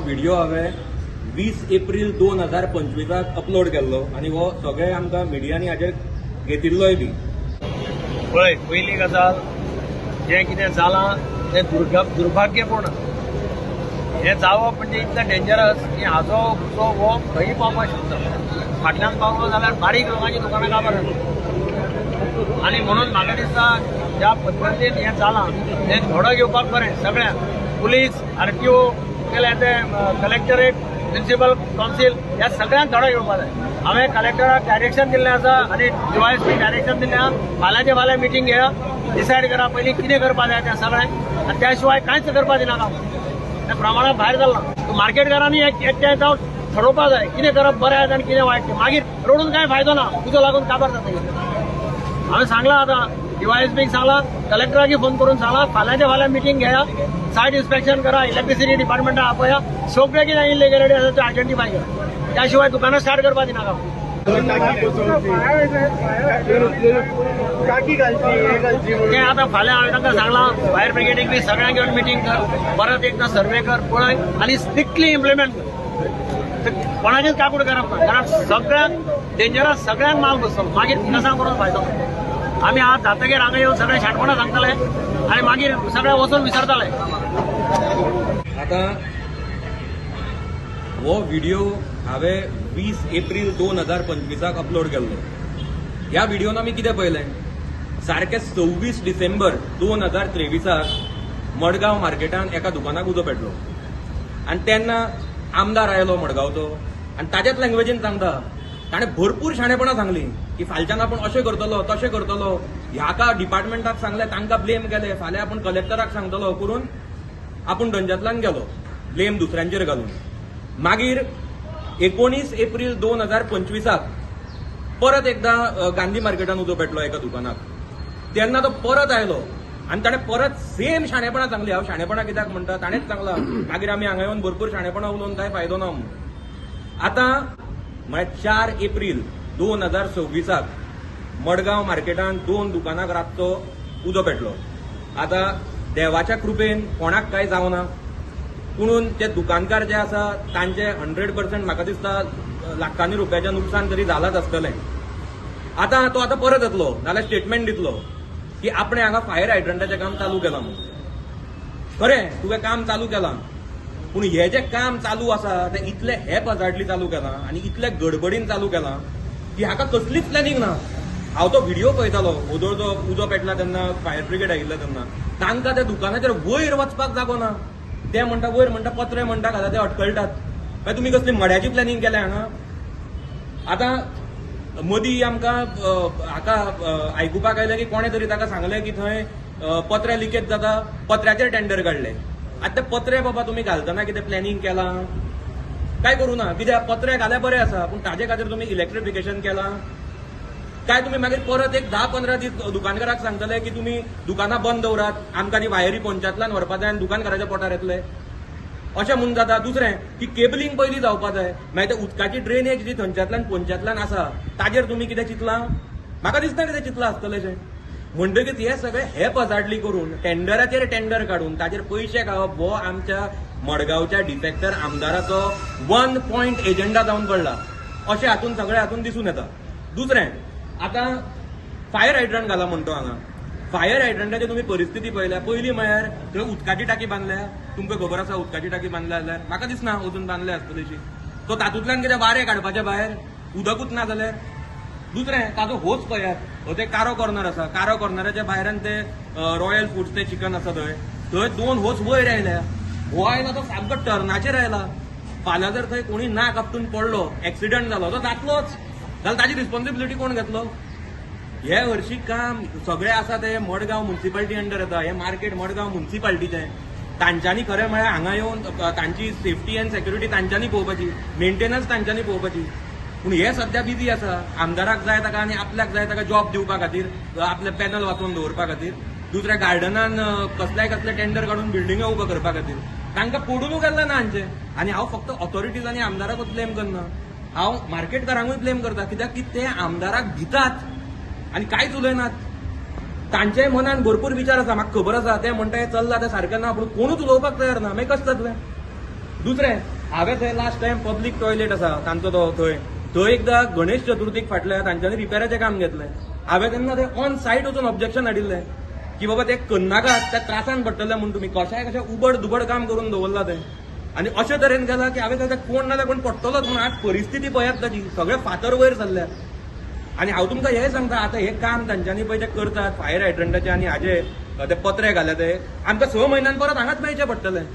Video हांवें 20 April 2025 upload केल्लो आनी हो सगळे आमकां मिडियांनी हाजेर घेतिल्लोय बी. पळय, पयली गजाल जें कितें जालां तें दुर्भाग्यपूर्ण. हें जावप म्हणजे इतलें डेंजरस की हाजो उजो हो खंयी पावपाक शकता. फाटल्यान पावलो जाल्यार बारीक लोकांची दुकानां काबार जाता. आनी म्हणून म्हाका दिसता ज्या पद्दतीन हें जालां तें घोडो घेवपाक बरें सगळ्यांक. पुलीस, RTO, ते कलेक्टरेट, म्युनिसिपल कावन्सील ह्या सगळ्यांक धडो घेवपाक जाय. हांवें कलेक्टराक डायरेक्शन दिल्लें आसा आनी DYSP डायरेक्शन दिल्लें आसा. फाल्यांचे फाल्यां मिटींग घेया, डिसायड करा पयलीं कितें करपाक जाय तें सगळें, आनी त्या शिवाय कांयच करपाक दिनाका. त्या प्रमाणात भायर जाल्ला. मार्केटकारांनी एकठांय जावन ठरोवपाक जाय कितें करप बरें आसा आनी कितें वायट. मागीर रडून कांय फायदो ना, तुजो लागून काबार जाता. हांवें सांगलां आतां DYSPक सांगलां, कलेक्टराक फोन करून सांगलां फाल्यांचे फाल्यां मिटींग घेया, सायट इन्स्पेक्शन करा, इलेक्ट्रिसिटी डिपार्टमेंटाक आपया, सगळे कितें इलिगॅलिटी आसा ते आयडेंटिफाय करा. त्या शिवाय दुकानां स्टार्ट करपाक दिनाका. तें आतां फाल्यां हांवें तांकां सांगलां फायर ब्रिगेडीक बी सगळ्यांक घेवन मिटींग कर, परत एकदां सर्वे कर, पळय आनी स्ट्रिक्टली इम्प्लिमेंट कर. कोणाचीच काकूड करप ना, कारण सगळ्यांक डेंजरस, सगळ्यांक माल बसतलो. मागीर कसां करून फायदो. आमी आज जातकीर हांगा येवन सगळे शाणपणां सांगतले आनी मागीर सगळे वचून विसरतले. आतां हो व्हिडिओ हांवें 20 एप्रील 2025 अपलोड केल्लो. ह्या व्हिडिओन आमी कितें पळयलें, सारके 26 डिसेंबर 2023 मडगांव मार्केटान एका दुकानाक उजो पेटलो. आनी तेन्ना आमदार आयलो मडगांवचो आनी ताच्याच लँग्वेजीन सांगता. ताणें भरपूर शाणेपणां सांगली की फालच्यान आपूण अशें करतलो, तशें करतलो, ह्याका डिपार्टमेंटाक सांगलें, तांकां ब्लेम केलें, फाल्यां आपूण कलेक्टराक सांगतलो करून आपूण धंद्यातल्यान गेलो ब्लेम दुसऱ्यांचेर घालून. मागीर 19 एप्रील 2025 परत एकदां गांधी मार्केटान उजो पेटलो एका दुकानाक. तेन्ना तो परत आयलो आनी ताणें परत सेम शाणेपणां सांगली. हांव शाणेपणां कित्याक म्हणटा, ताणेंच सांगलां मागीर आमी हांगा येवन भरपूर शाणेपणां उलोवन कांय फायदो ना म्हणून. आतां म्हळ्यार 4 एप्रील 2026 मडगांव मार्केटान 2 दुकानाक रातचो उजो पेटलो. आतां देवाच्या कृपेन कोणाक कांय जावना, पुणून ते दुकानकार जे आसा तांचे 100% म्हाका दिसता लाखांनी रुपयाचें नुकसान तरी जालांच आसतलें. आतां तो आतां परत येतलो नाल्यार स्टेटमेंट दितलो की आपणें हांगा फायर हायड्रंटाचें काम चालू केलां म्हणून. खरें तुवें काम चालू केलां, पूण हें जें काम चालू आसा तें इतलें हेपझार्डली चालू केलां आनी इतले गडबडीन चालू केलां की हाका कसलीच प्लॅनिंग ना. हांव तो व्हिडिओ पळयतालो ओदोळ जो उजो पेटला तेन्ना, फायर ब्रिगेड आयिल्लो तेन्ना, तांकां त्या दुकानाचेर वयर वचपाक जागो ना. ते म्हणटा वयर म्हणटा पत्रे म्हणटा घाला ते अडकळटात. मागीर तुमी कसली मड्याची प्लॅनिंग केल्या हांगा. आतां मदीं आमकां हाका आयकुपाक आयलें की कोणें तरी ताका सांगलें की थंय पत्रे लिकेज जाता, पत्र्याचेर टेंडर काडलें. आतां ते पत्रे बाबा तुमी घालतना कितें प्लॅनिंग केलां काय करूं ना, कित्याक पत्रे घाले बरें आसा, पूण ताजे खातीर तुमी इलेक्ट्रिफिकेशन केलां काय तुमी मागीर परत एक 10-15 दीस दुकानकाराक सांगतले की तुमी दुकानां बंद दवरात, आमकां ती वायरी पोंचांतल्यान व्हरपा जाय आनी दुकानकाराच्या पोटार येतले अशें म्हणून जाता. दुसरें की केबलिंग पयलीं जावपा जाय, मागीर ते उदकाची ड्रेनेज जी थंयच्यातल्यान पोंचांतल्यान आसा ताजेर तुमी कितें चिंतलां, म्हाका दिसता कितें चिंतलां आसतलें. म्हणटकीच हे सगळे हेपझार्डली करून टेंडराचेर टेंडर काडून ताजेर पयशे खावप हो आमच्या मडगांवच्या डिफेक्टर आमदाराचो 1 पॉयंट एजेंडा जावन पडला अशें हातून सगळे हातून दिसून येता. दुसरें आतां फायर हायड्रंट घाला म्हणतो हांगा. फायर हायड्रंटाची तुमी परिस्थिती पळयल्या. पयलीं म्हळ्यार थंय उदकाची टाकी बांदल्या, तुमकां खबर आसा उदकाची टाकी बांदल्या जाल्यार, म्हाका दिसना अजून बांदल्या आसतलीशी. सो तातूंतल्यान कितें वारें काडपाचें भायर, उदकूच ना जाल्यार. दुसरें ताजो होच पळयात, हो ते कारो कॉर्नर आसा, कारो कॉर्नराच्या भायल्यान ते रॉयल फूड्स ते चिकन आसा थंय 2 होच वयर आयल्या. हो आयला तो सामको टर्नाचेर आयला. फाल्यां जर थंय कोणी नाक आपटून पडलो, एक्सिडंट जालो तो जातलोच, जाल्यार ताजी रिस्पॉन्सिबिलिटी कोण घेतलो. हे हरशी काम सगळे आसा ते मडगांव म्युनिसिपालिटी अंडर येता. हे मार्केट मडगांव म्युनिसिपालिटीचें. तांच्यांनी खरें म्हळ्यार हांगा येवन तांची सेफ्टी एंड सेक्युरिटी तांच्यांनी पळोवपाची, मेंटेनन्स तांच्यांनी पळोवपाची. पूण हे सध्या बिजी आसा. आमदाराक जाय ताका आनी आपल्याक जाय ताका जॉब दिवपा खातीर, आपले पॅनल वाचून दवरपा खातीर, दुसऱ्या गार्डनान कसले टेंडर काडून बिल्डिंगो उबो करपा खातीर. तांकां पडूनच गेल्लें ना हांचे. आनी हांव फक्त ऑथॉरिटीज आनी आमदाराकूच ब्लेम करना, हांव मार्केटकारांकूय ब्लेम करता. कित्याक की ते आमदाराक भितात आनी कांयच उलयनात. तांचे मनान भरपूर विचार आसा, म्हाका खबर आसा. ते म्हणटा हें चल्लां तें सारकें ना, पूण कोणूच उलोवपाक तयार ना. मागीर कशें जातलें. दुसरें हांवें थंय लास्ट टायम पब्लीक टॉयलेट आसा तांचो तो थंय एकदां गणेश चतुर्थीक फाटल्या तांच्यांनी रिपेराचें काम घेतलें. हांवें तेन्ना ते ऑन सायट वचून ऑब्जेक्शन हाडिल्लें की बाबा ते करनाकात, त्या त्रासान पडटले म्हणून तुमी कशें उबड दुबड काम करून दवरला तें. आनी अशे तरेन केला की हांवें थंय कोण ना कोण पडटलोच म्हणून आज परिस्थिती पळयात ताची, सगळे फातर वयर सरल्या. आनी हांव तुमकां हें सांगता, आतां हें काम तांच्यांनी पळय ते करतात फायर हायड्रंटाचे आनी हाजे ते पत्रे घाले ते आमकां 6 म्हयन्यान परत हांगाच मेळचें पडटलें.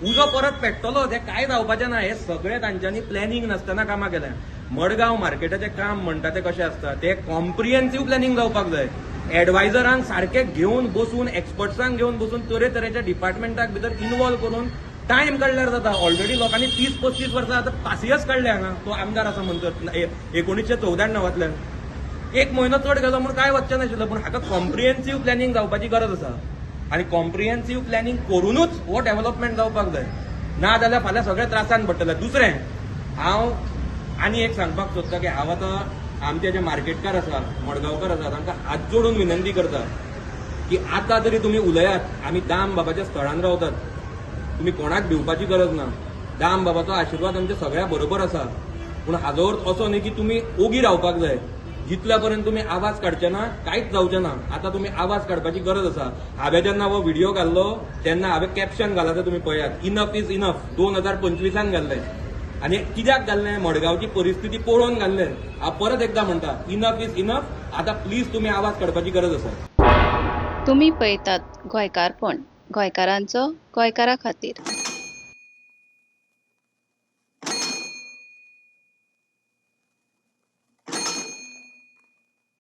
उजो परत पेट्टलो तें कांय जावपाचें ना. हे सगळें तांच्यांनी प्लॅनिंग नासतना कामां केल्या. मडगांव मार्केटाचें काम म्हणटा तें कशें आसता, तें कॉम्प्रिहेन्सीव प्लॅनिंग जावपाक जाय. एडवायझरांक सारके घेवन बसून, एक्सपर्ट्सांक घेवन बसून तरेतरेच्या डिपार्टमेंटाक भितर इन्वॉल्व करून टायम काडल्यार जाता. ऑलरेडी लोकांनी 30-35 वर्सां आतां पासियस काडले हांगा. तो आमदार आसा म्हणसर 1994 एक म्हयनो चड गेलो म्हणून काय वचचें नाशिल्लें. पूण हाका कॉम्प्रिहेन्सीव प्लॅनिंग जावपाची गरज आसा. आनी कॉम्प्रिहेन्सीव प्लॅनिंग करूनच हो डेव्हलपमेंट जावपाक जाय. ना जाल्यार फाल्यां सगळे त्रासान पडटले. दुसरें, हांव आनी एक सांगपाक सोदता की हांव आतां आमचे जे मार्केटकार आसा, मडगांवकार आसा, तांकां हात जोडून विनंती करता की आतां तरी तुमी उलयात. आमी दाम बाबाच्या स्थळान रावतात, तुमी कोणाक भिवपाची गरज ना. दाम बाबाचो आशिर्वाद आमच्या सगळ्या बरोबर आसा. पूण हाजो अर्थ असो न्ही की तुमी ओगी रावपाक जाय. जितल्या पर्यंत तुमी आवाज काडचे ना कांयच जावचें ना. आतां तुमी आवाज काडपाची गरज आसा. हांवें जेन्ना हो व्हिडिओ घाल्लो तेन्ना हांवें कॅप्शन घाला तें तुमी पळयात, इनफ इज इनफ. 2025 घाल्लें. आनी कित्याक घाल्लें? मडगांवची परिस्थिती पळोवन घाल्लें. हांव परत एकदां म्हणटा, इनफ इज इनफ. आतां प्लीज तुमी आवाज काडपाची गरज आसा. तुम्ही पळयतात गोंयकारपण, गोंयकारांचो गोंयकारा खातीर.